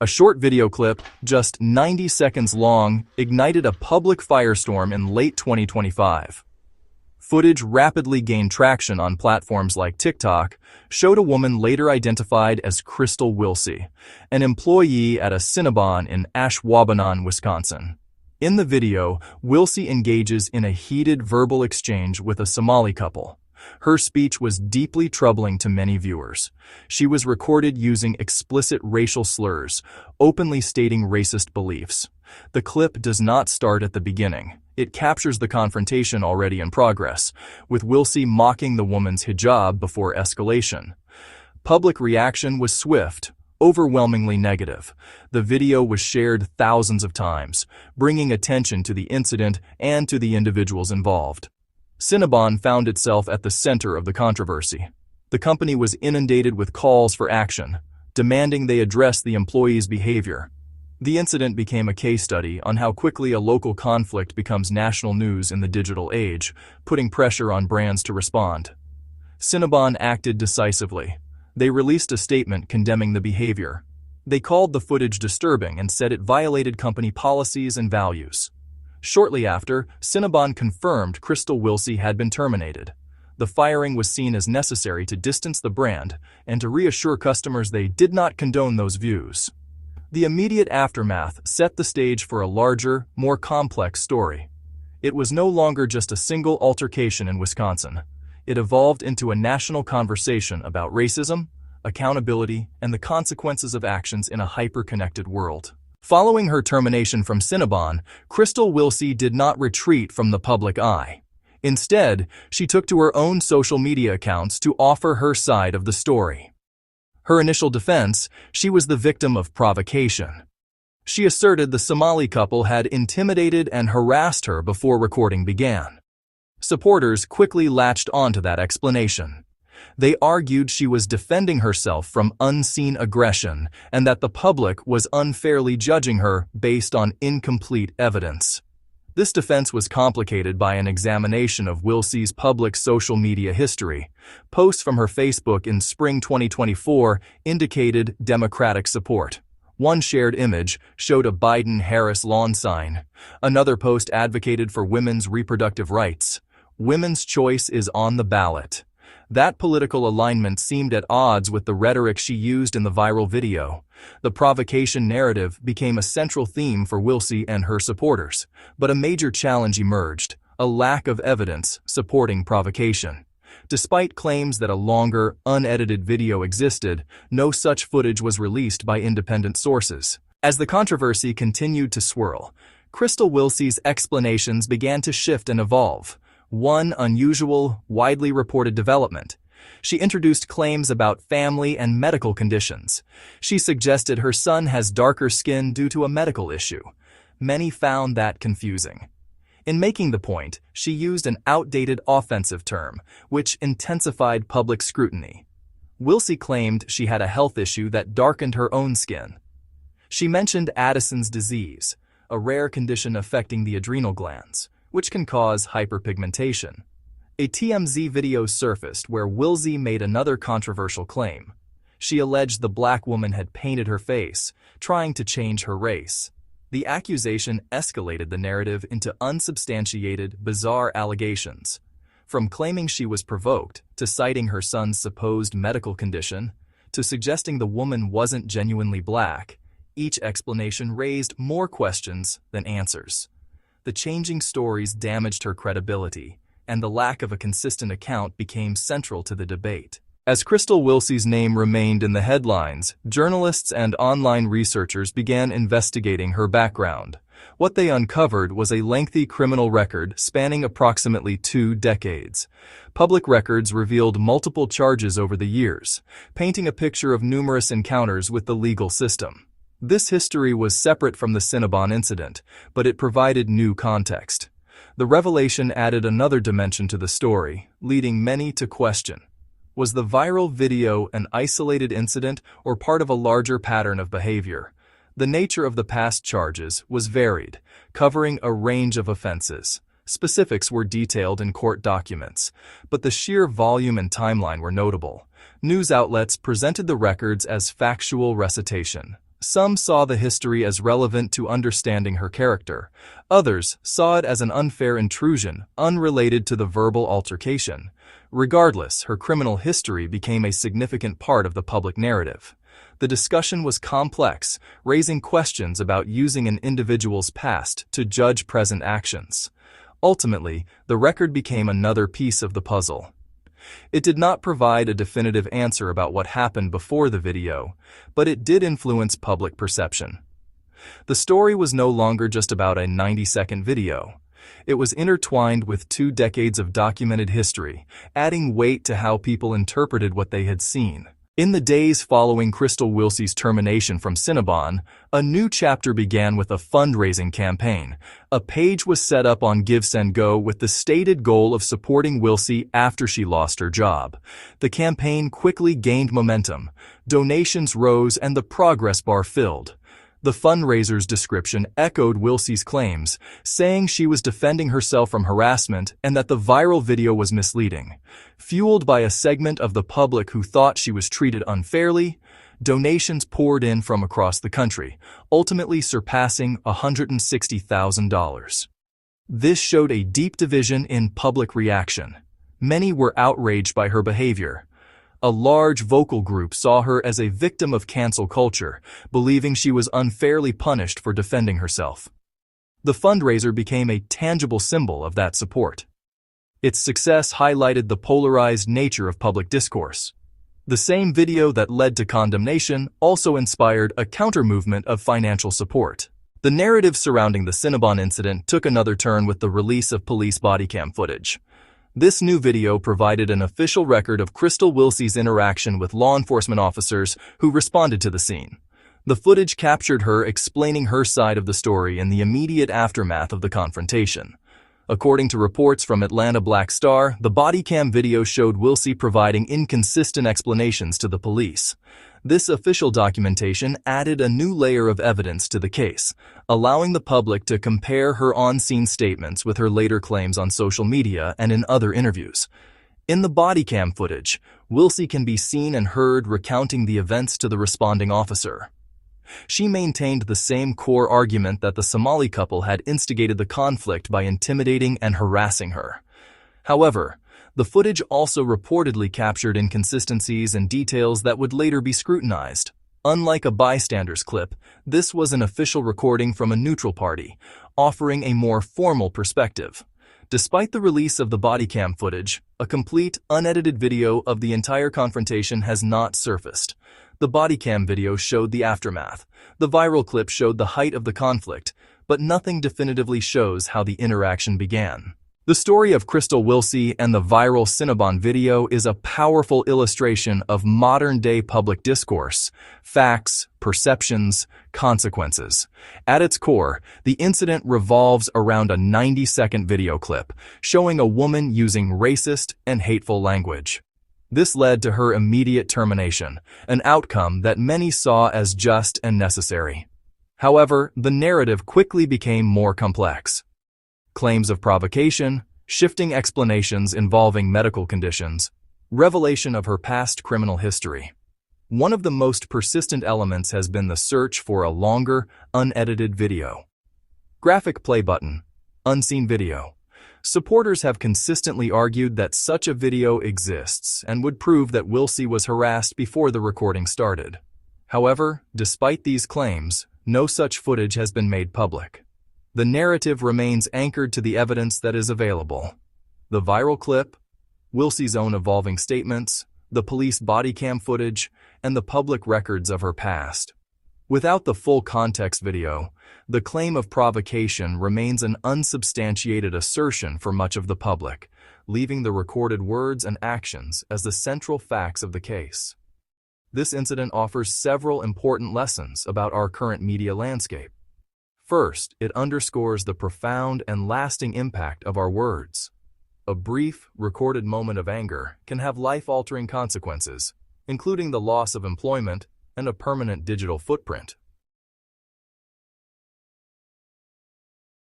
A short video clip, just 90 seconds long, ignited a public firestorm in late 2025. Footage rapidly gained traction on platforms like TikTok, showed a woman later identified as Crystal Wilsey, an employee at a Cinnabon in Ashwaubenon, Wisconsin. In the video, Wilsey engages in a heated verbal exchange with a Somali couple. Her speech was deeply troubling to many viewers. She was recorded using explicit racial slurs, openly stating racist beliefs. The clip does not start at the beginning. It captures the confrontation already in progress, with Wilsey mocking the woman's hijab before escalation. Public reaction was swift, overwhelmingly negative. The video was shared thousands of times, bringing attention to the incident and to the individuals involved. Cinnabon found itself at the center of the controversy. The company was inundated with calls for action, demanding they address the employees' behavior. The incident became a case study on how quickly a local conflict becomes national news in the digital age, putting pressure on brands to respond. Cinnabon acted decisively. They released a statement condemning the behavior. They called the footage disturbing and said it violated company policies and values. Shortly after, Cinnabon confirmed Crystal Wilsey had been terminated. The firing was seen as necessary to distance the brand and to reassure customers they did not condone those views. The immediate aftermath set the stage for a larger, more complex story. It was no longer just a single altercation in Wisconsin. It evolved into a national conversation about racism, accountability, and the consequences of actions in a hyper-connected world. Following her termination from Cinnabon, Crystal Wilsey did not retreat from the public eye. Instead, she took to her own social media accounts to offer her side of the story. Her initial defense: she was the victim of provocation. She asserted the Somali couple had intimidated and harassed her before recording began. Supporters quickly latched onto that explanation. They argued she was defending herself from unseen aggression and that the public was unfairly judging her based on incomplete evidence. This defense was complicated by an examination of Wilsey's public social media history. Posts from her Facebook in spring 2024 indicated Democratic support. One shared image showed a Biden-Harris lawn sign. Another post advocated for women's reproductive rights. Women's choice is on the ballot. That political alignment seemed at odds with the rhetoric she used in the viral video. The provocation narrative became a central theme for Wilsey and her supporters, but a major challenge emerged: a lack of evidence supporting provocation. Despite claims that a longer, unedited video existed, no such footage was released by independent sources. As the controversy continued to swirl, Crystal Wilsey's explanations began to shift and evolve. One unusual, widely reported development: she introduced claims about family and medical conditions. She suggested her son has darker skin due to a medical issue. Many found that confusing. In making the point, she used an outdated offensive term, which intensified public scrutiny. Wilsey claimed she had a health issue that darkened her own skin. She mentioned Addison's disease, a rare condition affecting the adrenal glands, which can cause hyperpigmentation. A TMZ video surfaced where Wilsey made another controversial claim. She alleged the black woman had painted her face, trying to change her race. The accusation escalated the narrative into unsubstantiated, bizarre allegations. From claiming she was provoked, to citing her son's supposed medical condition, to suggesting the woman wasn't genuinely black, each explanation raised more questions than answers. The changing stories damaged her credibility, and the lack of a consistent account became central to the debate. As Crystal Wilsey's name remained in the headlines, journalists and online researchers began investigating her background. What they uncovered was a lengthy criminal record spanning approximately 2 decades. Public records revealed multiple charges over the years, painting a picture of numerous encounters with the legal system. This history was separate from the Cinnabon incident, but it provided new context. The revelation added another dimension to the story, leading many to question: was the viral video an isolated incident or part of a larger pattern of behavior? The nature of the past charges was varied, covering a range of offenses. Specifics were detailed in court documents, but the sheer volume and timeline were notable. News outlets presented the records as factual recitation. Some saw the history as relevant to understanding her character. Others saw it as an unfair intrusion, unrelated to the verbal altercation. Regardless, her criminal history became a significant part of the public narrative. The discussion was complex, raising questions about using an individual's past to judge present actions. Ultimately, the record became another piece of the puzzle. It did not provide a definitive answer about what happened before the video, but it did influence public perception. The story was no longer just about a 90-second video. It was intertwined with 2 decades of documented history, adding weight to how people interpreted what they had seen. In the days following Crystal Wilsey's termination from Cinnabon, a new chapter began with a fundraising campaign. A page was set up on GiveSendGo with the stated goal of supporting Wilsey after she lost her job. The campaign quickly gained momentum. Donations rose and the progress bar filled. The fundraiser's description echoed Wilsey's claims, saying she was defending herself from harassment and that the viral video was misleading. Fueled by a segment of the public who thought she was treated unfairly, donations poured in from across the country, ultimately surpassing $160,000. This showed a deep division in public reaction. Many were outraged by her behavior. A large vocal group saw her as a victim of cancel culture, believing she was unfairly punished for defending herself. The fundraiser became a tangible symbol of that support. Its success highlighted the polarized nature of public discourse. The same video that led to condemnation also inspired a counter-movement of financial support. The narrative surrounding the Cinnabon incident took another turn with the release of police bodycam footage. This new video provided an official record of Crystal Wilsey's interaction with law enforcement officers who responded to the scene. The footage captured her explaining her side of the story in the immediate aftermath of the confrontation. According to reports from Atlanta Black Star, the bodycam video showed Wilsey providing inconsistent explanations to the police. This official documentation added a new layer of evidence to the case, allowing the public to compare her on-scene statements with her later claims on social media and in other interviews. In the bodycam footage, Wilsey can be seen and heard recounting the events to the responding officer. She maintained the same core argument that the Somali couple had instigated the conflict by intimidating and harassing her. However, the footage also reportedly captured inconsistencies and details that would later be scrutinized. Unlike a bystander's clip, this was an official recording from a neutral party, offering a more formal perspective. Despite the release of the bodycam footage, a complete, unedited video of the entire confrontation has not surfaced. The bodycam video showed the aftermath. The viral clip showed the height of the conflict, but nothing definitively shows how the interaction began. The story of Crystal Wilsey and the viral Cinnabon video is a powerful illustration of modern-day public discourse, facts, perceptions, consequences. At its core, the incident revolves around a 90-second video clip showing a woman using racist and hateful language. This led to her immediate termination, an outcome that many saw as just and necessary. However, the narrative quickly became more complex. Claims of provocation, shifting explanations involving medical conditions, revelation of her past criminal history. One of the most persistent elements has been the search for a longer, unedited video. Graphic play button, unseen video. Supporters have consistently argued that such a video exists and would prove that Wilsey was harassed before the recording started. However, despite these claims, no such footage has been made public. The narrative remains anchored to the evidence that is available. The viral clip, Wilsey's own evolving statements, the police bodycam footage, and the public records of her past. Without the full context video, the claim of provocation remains an unsubstantiated assertion for much of the public, leaving the recorded words and actions as the central facts of the case. This incident offers several important lessons about our current media landscape. First, it underscores the profound and lasting impact of our words. A brief, recorded moment of anger can have life-altering consequences, including the loss of employment and a permanent digital footprint.